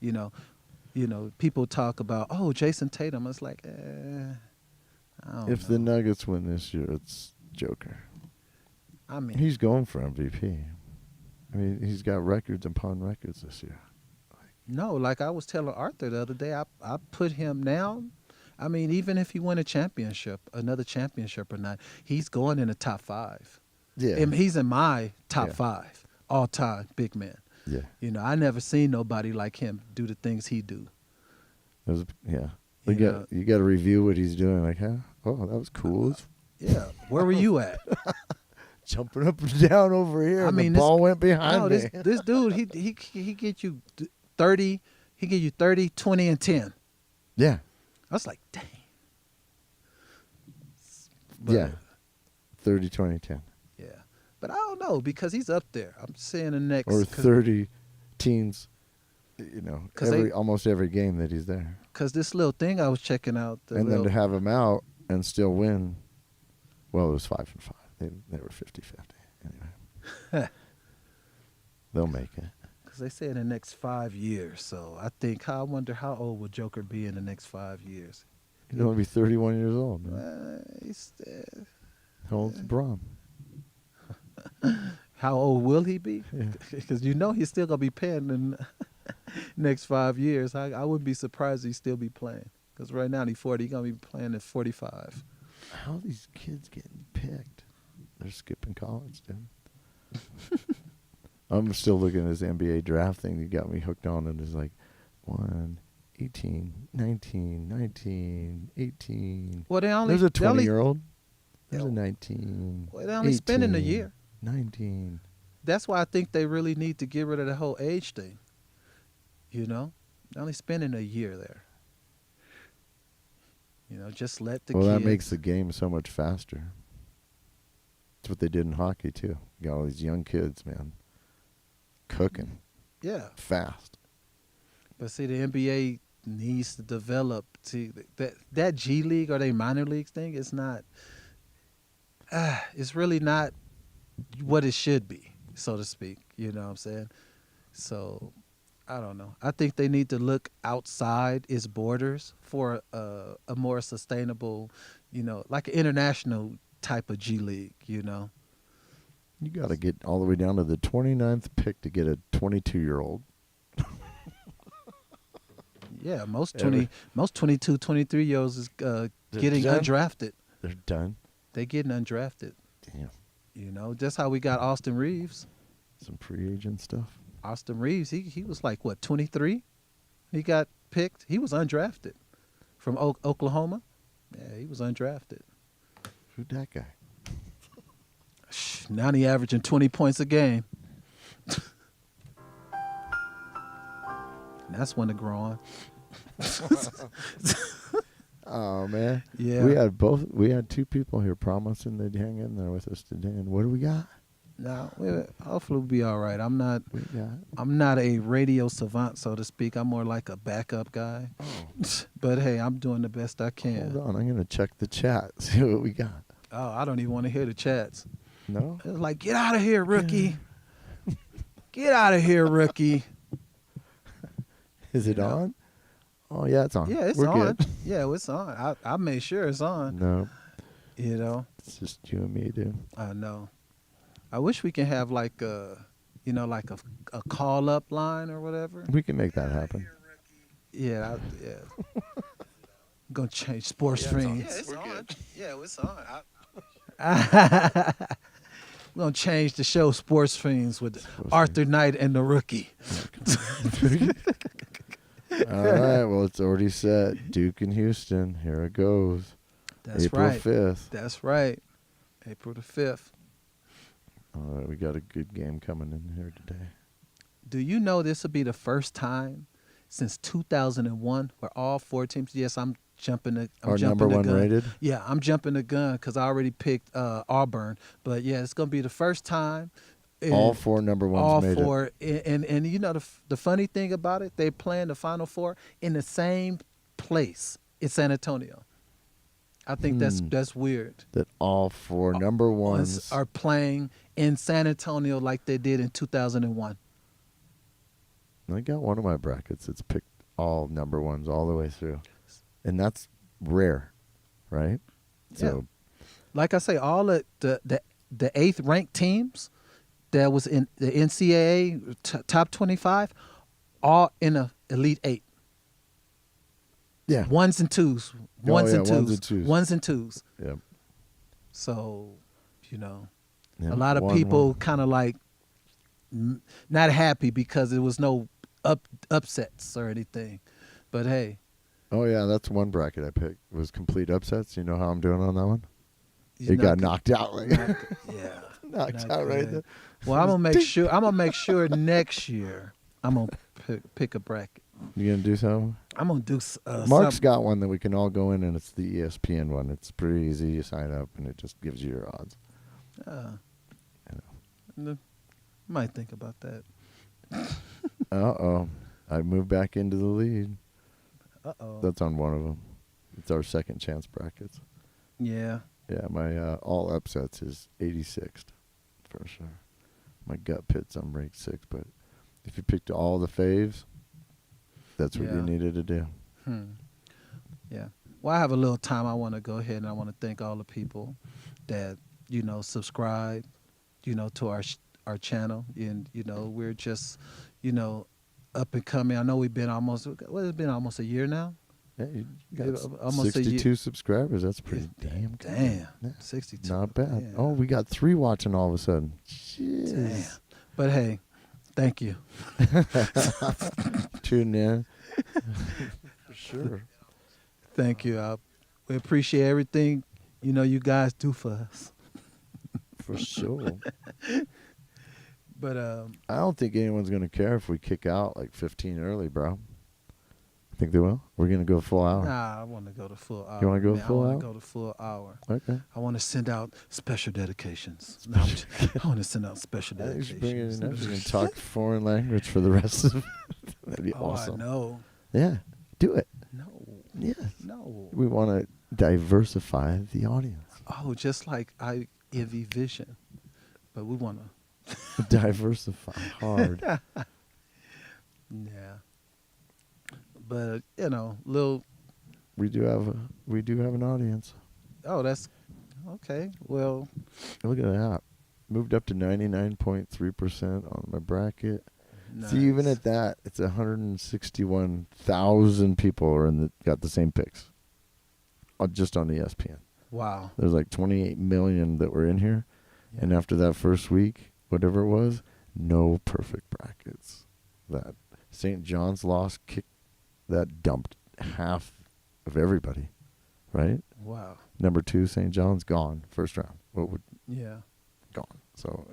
You know, people talk about, oh, Jason Tatum. It's like, I don't If know. the Nuggets win this year, it's Joker. I mean, He's going for MVP. I mean, he's got records upon records this year. no, like I was telling Arthur the other day, I put him now. I mean, even if he win another championship or not, he's going in the top 5. Yeah. And he's in my top Yeah. 5 all time big man. Yeah. You know, I never seen nobody like him do the things he do. Yeah. You You got to review what he's doing. Like, huh? Oh, that was cool. Yeah, where were you at? Jumping up and down over here. I and mean, the this- ball went behind No, me. this dude, he get you 30. He give you 30, 20, and 10. Yeah. I was like, dang. But, Yeah. 30, 20, 10. Yeah, but I don't know because he's up there. I'm saying the next Or 30 teams, you know, 'Cause they- almost every game that he's there. because this little thing I was checking out. And then to have him out and still win, well, it was 5 and 5. They were 50-50. Anyway. They'll make it. because they say in the next 5 years. So I wonder how old will Joker be in the next 5 years. He'll only be 31 years old, man. He's, How old's Braun? how old will he be? Yeah. Because you know he's still gonna be playing in the next 5 years. I wouldn't be surprised if he still be playing. Because right now he's 40. He's gonna be playing at 45. How are these kids getting picked? They're skipping college, dude. I'm still looking at this NBA draft thing. You got me hooked on it. It's like 1, 18, 19, 19, 18. Well, There's a 20-year-old. There's Yeah. a 19. Well, they're only spending a 18, year. 19. That's why I think they really need to get rid of the whole age thing. You know, they're only spending a year there. You know, just let the Well, kids. that makes the game so much faster. That's what they did in hockey, too. You got all these young kids, man, cooking Yeah, fast. but see, the NBA needs to develop. See, that G League or they minor leagues thing is not. It's really not what it should be, so to speak. You know what I'm saying? So, I don't know. I think they need to look outside its borders for a more sustainable, you know, like an international type of G League, you know. You got to get all the way down to the 29th pick to get a 22-year-old. Yeah, most Every- 22, 23-year-olds is getting done? undrafted. They're done. They getting undrafted. Damn. You know, that's how we got Austin Reeves. Some free agent stuff. Austin Reeves, he was like, what, 23? He got picked. He was undrafted from Oklahoma. Yeah, he was undrafted. Who'd that guy? Now he averaging 20 points a game. That's when to grow on. Oh, man. Yeah. We had two people here promising they'd hang in there with us today. And what do we got? Now, hopefully we'll be all right. I'm not We got a radio savant, so to speak. I'm more like a backup guy. But hey, I'm doing the best I can. Hold on, I'm gonna check the chat, see what we got. Oh, I don't even want to hear the chats. No? It's like, get out of here, rookie. Get out of here, rookie. Is it Yeah. on? Oh yeah, it's on. Yeah, it's We're on. Good. Yeah, it's on. I made sure it's on. No, You know, it's just you and me, dude. I know. I wish we can have like a call up line or whatever. We can make that happen. Yeah, yeah. I'm gonna change Sportz Phenz. Yeah, it's on. Yeah, it's on. We're gonna change the show Sportz Phenz with Arthur Knight and the Rookie. All right, well, it's already set. Duke and Houston. Here it goes. That's April right. 5th. That's right. April the 5th. All right, we got a good game coming in here today. Do you know this will be the first time since 2001 where all four teams? Yes, I'm jumping the. I'm Our jumping number the one gun. rated? Yeah, I'm jumping the gun because I already picked Auburn. But yeah, it's gonna be the first time. All four number ones all made four, and you know the funny thing about it, they playing the Final Four in the same place in San Antonio. I think that's weird. it. That all four number ones Are playing in San Antonio like they did in 2001. I got one of my brackets that's picked all number ones all the way through. And that's rare, right? So Like I say, all the eighth ranked teams that was in the NCAA top 25, all in a Elite Eight. yeah. Ones and twos. Oh, Ones yeah, and ones twos. and twos. Ones and twos. Yep. So, you know, Yeah, a lot of 1-1. people kind of like not happy because there was no upsets or anything. But hey, Oh yeah, that's one bracket I picked. Was complete upsets. You know how I'm doing on that one? he's It not got good. knocked out like Yeah. knocked not out right good. there. Well, I'm gonna make sure next year I'm gonna pick a bracket. You gonna do something? I'm gonna do Mark's something. got one that we can all go in, and it's the ESPN one. It's pretty easy. You sign up, and it just gives you your odds. Might think about that. Uh-oh. I moved back into the lead. Uh-oh. That's on one of them. It's our second chance brackets. Yeah. Yeah, my all upsets is 86th for sure. My gut pits, I'm ranked 6th, but if you picked all the faves, that's what you Yeah. needed to do. Yeah. Well, I have a little time. I want to go ahead and I want to thank all the people that, subscribe, to our channel. And, we're just, up and coming. I know we've been almost a year now? Yeah, you Yeah, got almost a 62 year. subscribers. That's pretty damn good. Damn. Yeah. 62. Not bad. Yeah. Oh, we got 3 watching all of a sudden. Jeez. Damn. But hey, Thank you. Tune in. For sure. Thank you. We appreciate everything you guys do for us. For sure. But I don't think anyone's going to care if we kick out like 15 early, bro. Think they will? We're going to go full hour. nah, I want to go to full hour. You wanna go man. full I hour? want to go to full hour. Okay. I want to send out special dedications. No, I want to send out special I think you should bring it dedications. in. You can talk foreign language for the rest of it. That'd be Oh, awesome. I know. Yeah. Do it. No. Yes. No. We want to diversify the audience. Oh, just like Ivy Vision. But we want to. Diversify hard. Yeah. But, little. We do have an audience. Oh, that's okay. Well, Look at that. Moved up to 99.3% on my bracket. nice. See, even at that, it's 161,000 people are got the same picks. Just on ESPN. Wow. There's like 28 million that were in here. Yeah. And after that first week, whatever it was, no perfect brackets. That St. John's loss that dumped half of everybody, right? Wow. Number 2, St. John's gone first round. Yeah. Gone. So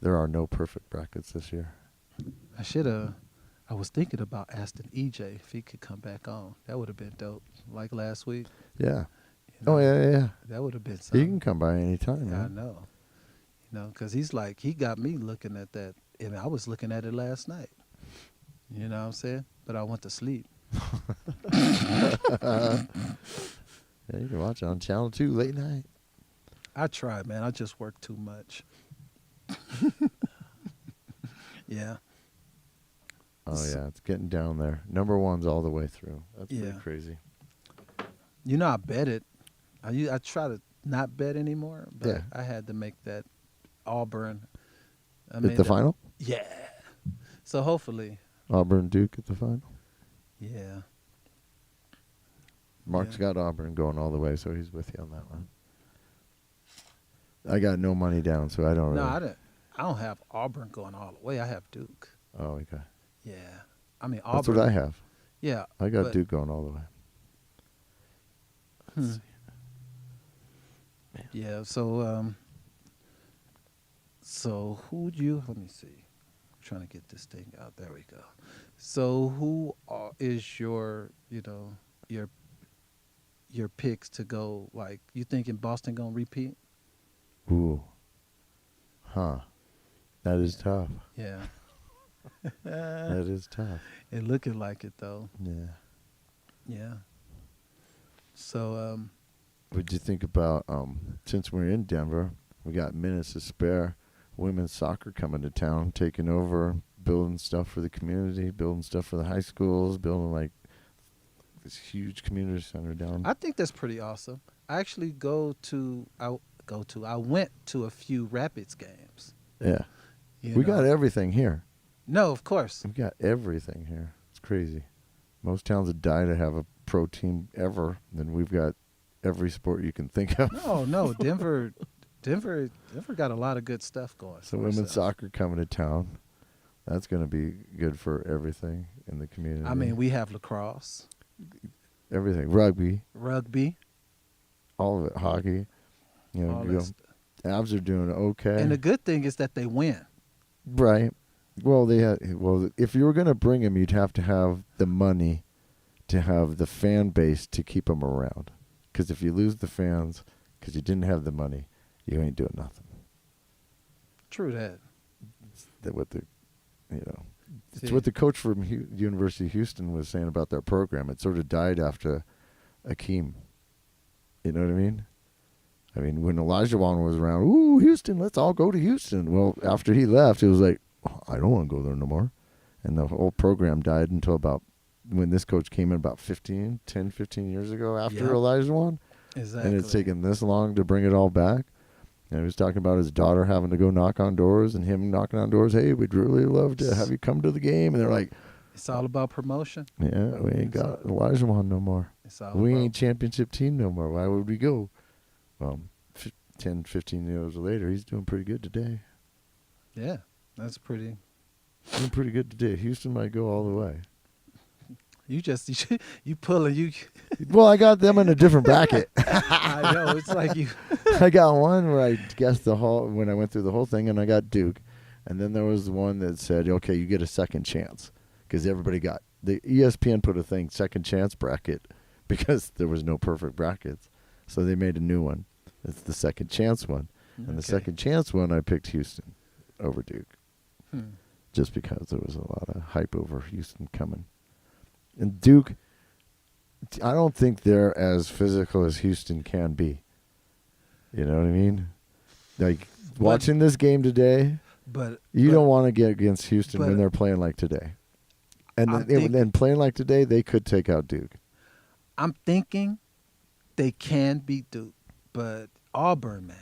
there are no perfect brackets this year. I was thinking about asking EJ if he could come back on. That would have been dope. Like last week. Yeah. you know, Oh yeah. That would have been He something. can come by anytime, Yeah, I man. know. Because he got me looking at that. And I was looking at it last night. You know what I'm saying? But I went to sleep. Yeah, you can watch it on Channel 2 late night. I tried, man. I just work too much. Yeah. Oh yeah, it's getting down there. Number 1's all the way through. That's Yeah. pretty crazy. I bet it. I try to not bet anymore, but Yeah. I had to make that Auburn. At the final? Yeah. So hopefully, Auburn Duke at the final? yeah. Mark's Yeah. got Auburn going all the way, so he's with you on that one. I got no money down, so I don't No, really. I didn't. I don't have Auburn going all the way. I have Duke. Oh, okay. Yeah. I mean That's Auburn. what I have. Yeah. I got but- Duke going all the way. Hmm. Yeah. So who'd you? Let me see. I'm trying to get this thing out. There we go. So who is your picks to go? Like, you thinking Boston gonna repeat? Ooh. Huh. That is tough. Yeah. That is tough. It looking like it though. Yeah. Yeah. So What'd you think about, since we're in Denver, we got minutes to spare, women's soccer coming to town, taking over, building stuff for the community, building stuff for the high schools, building like this huge community center down. I think that's pretty awesome. I actually I went to a few Rapids games. Yeah. you We know. got everything here. No, of course. We got everything here. It's crazy. Most towns would die to have a pro team ever, and we've got every sport you can think of. No, Denver got a lot of good stuff going. So for women's itself. soccer coming to town. That's going to be good for everything in the community. I mean, we have lacrosse, everything, rugby, rugby, all of it, hockey. You know, all you that go, stuff. Avs are doing okay. And the good thing is that they win. Right. Well, if you were going to bring them, you'd have to have the money to have the fan base to keep them around. Because if you lose the fans because you didn't have the money, you ain't doing nothing. True that. It's See. what the coach from University of Houston was saying about their program. It sort of died after Akeem. You know what I mean? I mean, when Elijah Wan was around, ooh, Houston, let's all go to Houston. Well, after he left, it was like, oh, I don't want to go there no more. And the whole program died until about when this coach came in about 10, 15 years ago after Yep. Elijah Wan. Exactly. And it's taken this long to bring it all back. And he was talking about his daughter having to go knock on doors and him knocking on doors. Hey, we'd really love to have you come to the game. And they're like, It's all about promotion. yeah, we ain't got Elijah Wan no more. It's all We about ain't championship team no more. Why would we go? Well, 10, 15 years later, he's doing pretty good today. Yeah, that's pretty Doing pretty good today. Houston might go all the way. You pulling you. Well, I got them in a different bracket. I know it's like you. I got one where I guessed when I went through the whole thing, and I got Duke. And then there was one that said, okay, you get a second chance. Because everybody got, the ESPN put a thing, second chance bracket, because there was no perfect brackets. So they made a new one. It's the second chance one. And the second chance one, I picked Houston over Duke. Just because there was a lot of hype over Houston coming. And Duke, I don't think they're as physical as Houston can be. You know what I mean? Like, watching this game today, you don't want to get against Houston when they're playing like today. And then playing like today, they could take out Duke. I'm thinking they can beat Duke, but Auburn, man.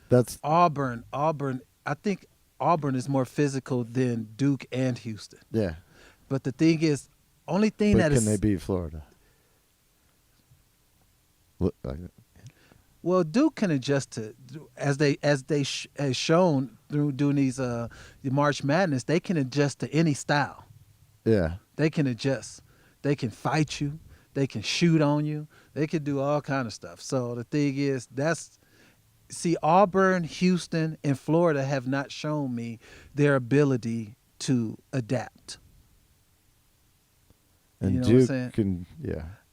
That's Auburn. I think Auburn is more physical than Duke and Houston. Yeah. But the thing is, can they beat Florida? Well, Duke can adjust to, as they has shown through doing these the March Madness, they can adjust to any style. Yeah. They can adjust. They can fight you. They can shoot on you. They can do all kind of stuff. So the thing is, Auburn, Houston, and Florida have not shown me their ability to adapt. And you know Duke can,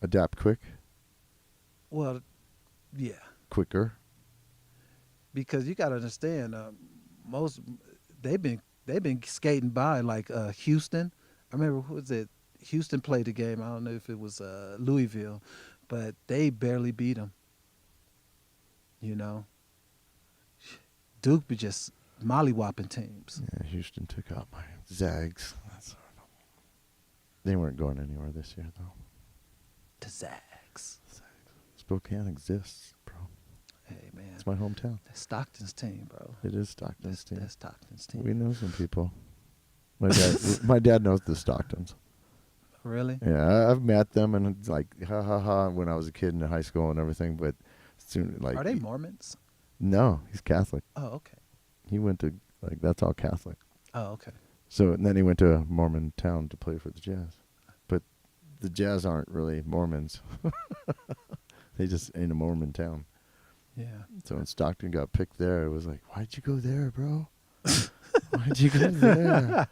adapt quick. Well, yeah. Quicker. Because you got to understand, they've been skating by like Houston. I remember Houston played the game. I don't know if it was Louisville, but they barely beat them. You know, Duke be just mollywopping teams. Yeah, Houston took out my Zags. They weren't going anywhere this year, though. The Zags. Spokane exists, bro. Hey, man. It's my hometown. That's Stockton's team, bro. It is Stockton's team. That's Stockton's team. We know some people. My dad knows the Stocktons. Really? Yeah, I've met them, and it's like, ha, ha, ha, when I was a kid in high school and everything, but soon, like... Are they Mormons? No, he's Catholic. Oh, okay. He went to, that's all Catholic. Oh, okay. So, and then he went to a Mormon town to play for the Jazz. But the Jazz aren't really Mormons. They just ain't a Mormon town. Yeah. So when Stockton got picked there, it was like, why'd you go there, bro? Why'd you go there?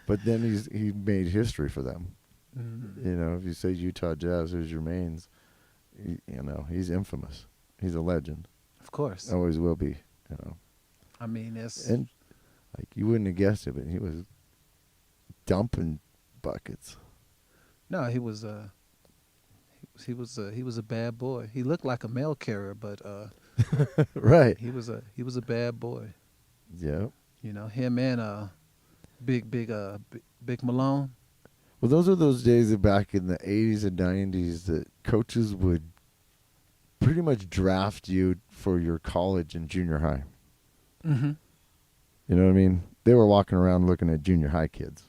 But then he made history for them. Mm-hmm. You know, if you say Utah Jazz, who's your mains? He's infamous. He's a legend. Of course. Always will be, I mean, it's... And, you wouldn't have guessed it, but he was dumping buckets. No, he was a bad boy. He looked like a mail carrier, but right. He was a bad boy. Yep. You know, him and Big Malone. Well, those are those days back in the 80s and 90s that coaches would pretty much draft you for your college and junior high. Mm-hmm. You know what I mean? They were walking around looking at junior high kids.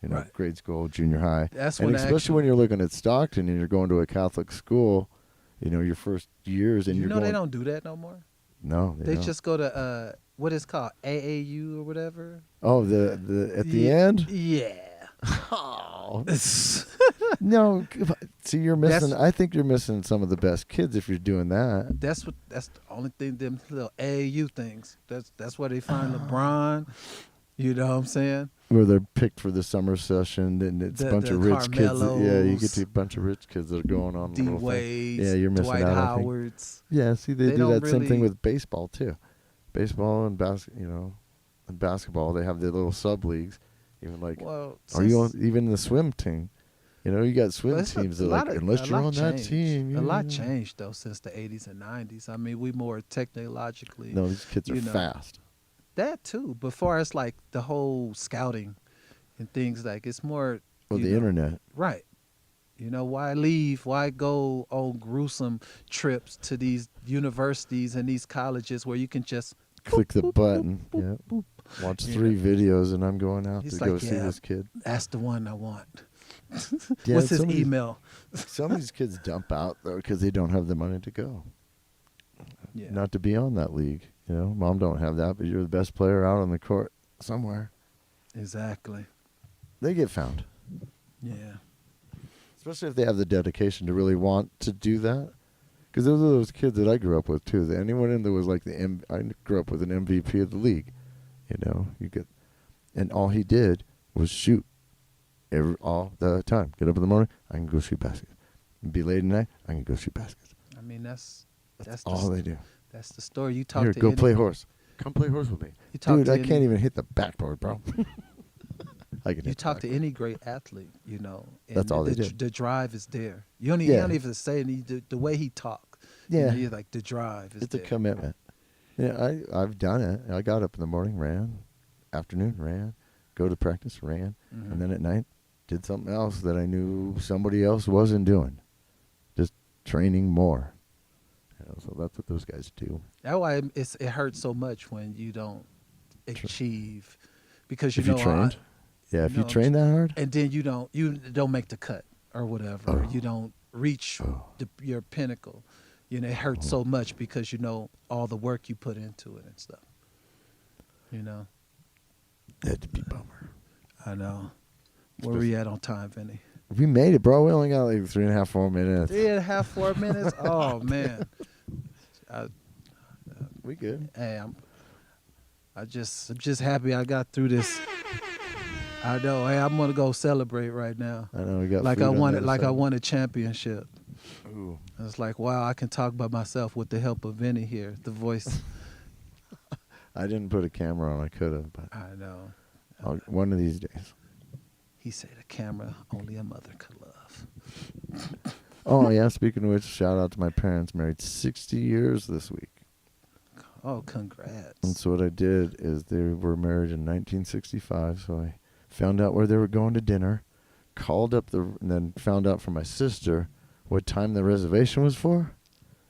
Right. Grade school, junior high. And especially when you're looking at Stockton and you're going to a Catholic school, your first years. And they don't do that no more? No, they don't. Just go to, what is called, AAU or whatever? Oh, the end? Yeah. Oh. No, see, you're missing. I think you're missing some of the best kids if you're doing that. That's the only thing. Them little AAU things. That's where they find LeBron. You know what I'm saying? Where they're picked for the summer session, and it's a bunch of rich kids. Yeah, you get to a bunch of rich kids that are going on. D Wade's, yeah, you're missing Dwight out. Howard's. Yeah, see, they do that same thing with baseball too. Baseball and and basketball, they have their little sub leagues. Even even the swim team. You got swim teams that unless you're on that team. A lot changed, though, since the 80s and 90s. I mean, we more technologically. No, these kids are fast. That, too. But far as, the whole scouting and things, it's more. Well, the internet. Right. Why leave? Why go on gruesome trips to these universities and these colleges where you can just. Click the button. Yeah. Watch 3 videos, and I'm going out to go see this kid. That's the one I want. What's his email? Some of these kids dump out, though, because they don't have the money to go. Yeah. Not to be on that league. Mom don't have that, but you're the best player out on the court somewhere. Exactly. They get found. Yeah. Especially if they have the dedication to really want to do that. Because those are those kids that I grew up with, too. Anyone in there was like I grew up with an MVP of the league. And all he did was shoot all the time. Get up in the morning, I can go shoot baskets. Be late at night, I can go shoot baskets. I mean, that's all they do. That's the story. You talk Here, to go play horse. Come play horse with me. Dude, I can't even hit the backboard, bro. You talk to any great athlete, and that's all they do. The drive is there. You don't even say it. The way he talks. Yeah. You're like, the drive is there. It's a commitment. Yeah, I've done it. I got up in the morning, ran. Afternoon, ran. Go to practice, ran. Mm-hmm. And then at night, did something else that I knew somebody else wasn't doing. Just training more. So that's what those guys do. That's why it hurts so much when you don't achieve, because if you trained, if you train that hard, and then you don't make the cut or whatever, you don't reach your pinnacle. It hurts so much because all the work you put into it and stuff. That'd be a bummer. I know. Where we at on time, Vinny? We made it, bro. We only got like 3.5, 4 minutes. 3.5, 4 minutes? Oh, man. We good. Hey, I'm just happy I got through this. I know. Hey, I'm gonna go celebrate right now. I know we got like food I won a championship. Ooh. It's like, wow, I can talk by myself with the help of Vinny here, the voice. I didn't put a camera on. I could have, but I know. One of these days. He said a camera only a mother could love. Oh yeah. Speaking of which, shout out to my parents. Married 60 years this week. Oh, congrats. And so what I did is they were married in 1965. So I found out where they were going to dinner, called up and then found out from my sister what time the reservation was for,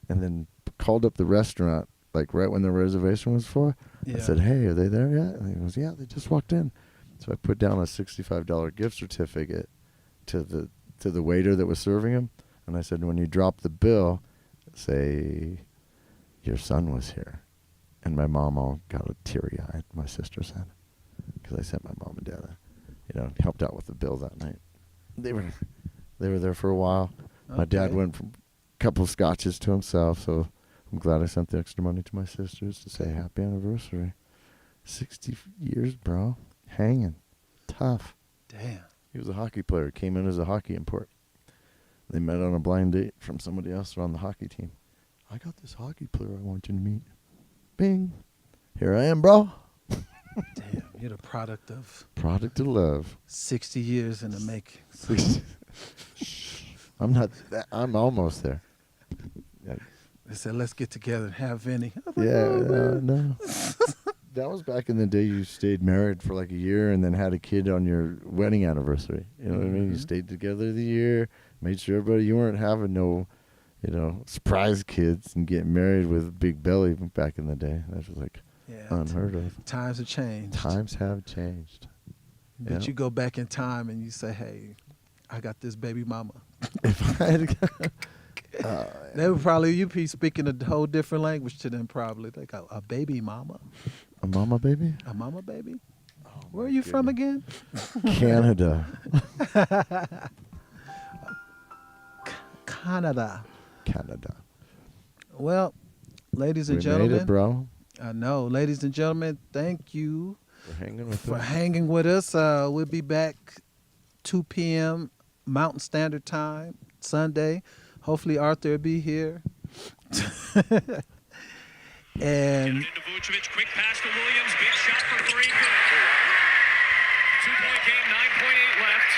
and then called up the restaurant like right when the reservation was for. Yeah. I said, "Hey, are they there yet?" And he goes, "Yeah, they just walked in." So I put down a $65 gift certificate to the waiter that was serving him, and I said, "When you drop the bill, say your son was here." And my mom all got teary-eyed. My sister said, because I sent my mom and dad, helped out with the bill that night. They were there for a while. Okay. My dad went from a couple of scotches to himself, so I'm glad I sent the extra money to my sisters to say happy anniversary. 60 years, bro. Hanging. Tough. Damn. He was a hockey player. Came in as a hockey import. They met on a blind date from somebody else on the hockey team. I got this hockey player I want you to meet. Bing. Here I am, bro. Damn, you're the product of love. 60 years in the making. I'm not. I'm almost there. They said, "Let's get together and have Vinny." No. That was back in the day. You stayed married for like a year and then had a kid on your wedding anniversary. You know what I mean? You stayed together the year, made sure you weren't having no, surprise kids and getting married with a big belly back in the day. That was like unheard of. Times have changed. Times have changed. But you go back in time and you say, "Hey, I got this baby mama." If I had, they would probably, you'd be speaking a whole different language to them probably. Like a baby mama. A mama baby? A mama baby? Oh, where are you from again? Canada. Canada. Well, ladies and gentlemen. Made it, bro. I know. Ladies and gentlemen, thank you for hanging with us. We'll be back 2 p.m. Mountain Standard Time, Sunday. Hopefully Arthur will be here. And Vucevic, quick pass to Williams, big shot for three. Good. 2-point game, 9.8 left.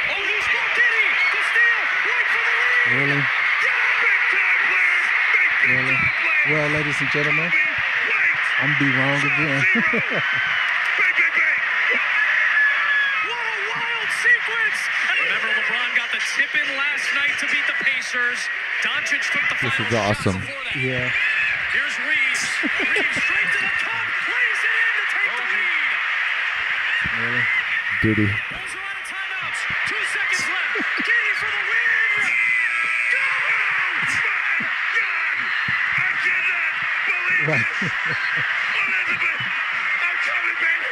Oh, he scored! Did he? The steal, right for the lead. Really? Yeah, big time players. Big Really? time players. Well, ladies and gentlemen, Right. I'm be wrong again. Bang, bang, bang. What a wild sequence. Remember, LeBron got the tip in last night to beat the Pacers. Doncic took the final This is shot awesome. before that. Yeah. Here's Reeves. Reeves straight to the cup. Lays it in to take the lead. Really? Duty. Those are out of timeouts. 2 seconds left. Giddy for the win. Go! My God! I cannot believe Right. it. Elizabeth, I'm coming, baby.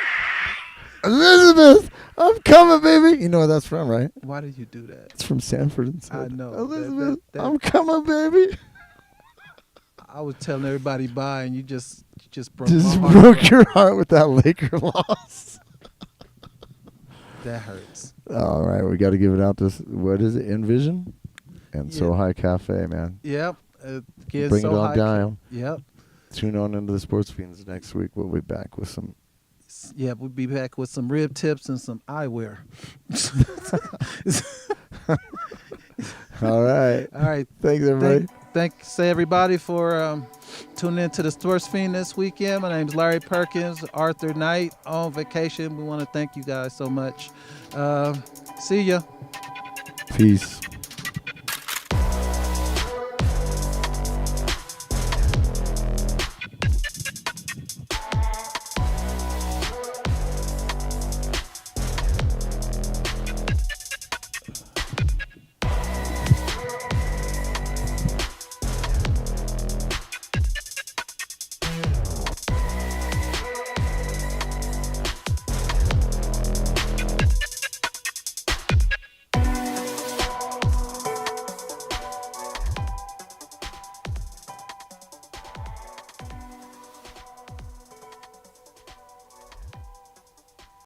Elizabeth, I'm coming, baby. You know where that's from, right? Why did you do that? It's from Sanford and Son. I know. Elizabeth, That- I'm coming, baby. I was telling everybody bye, and you just broke Just my heart. broke your heart with that Laker loss. That hurts. All right, we got to give it out to, what is it, Envision? And So High Cafe, man. Yep. Kids Bring so it on high. down. Yep. Tune on into the Sportz Phenz next week. We'll be back with some. Yeah, we'll be back with some rib tips and some eyewear. All right. All right. Thanks, everybody. Thanks everybody for tuning in to the Sportz Phenz this weekend. My name's Larry Perkins, Arthur Knight on vacation. We want to thank you guys so much. See ya. Peace.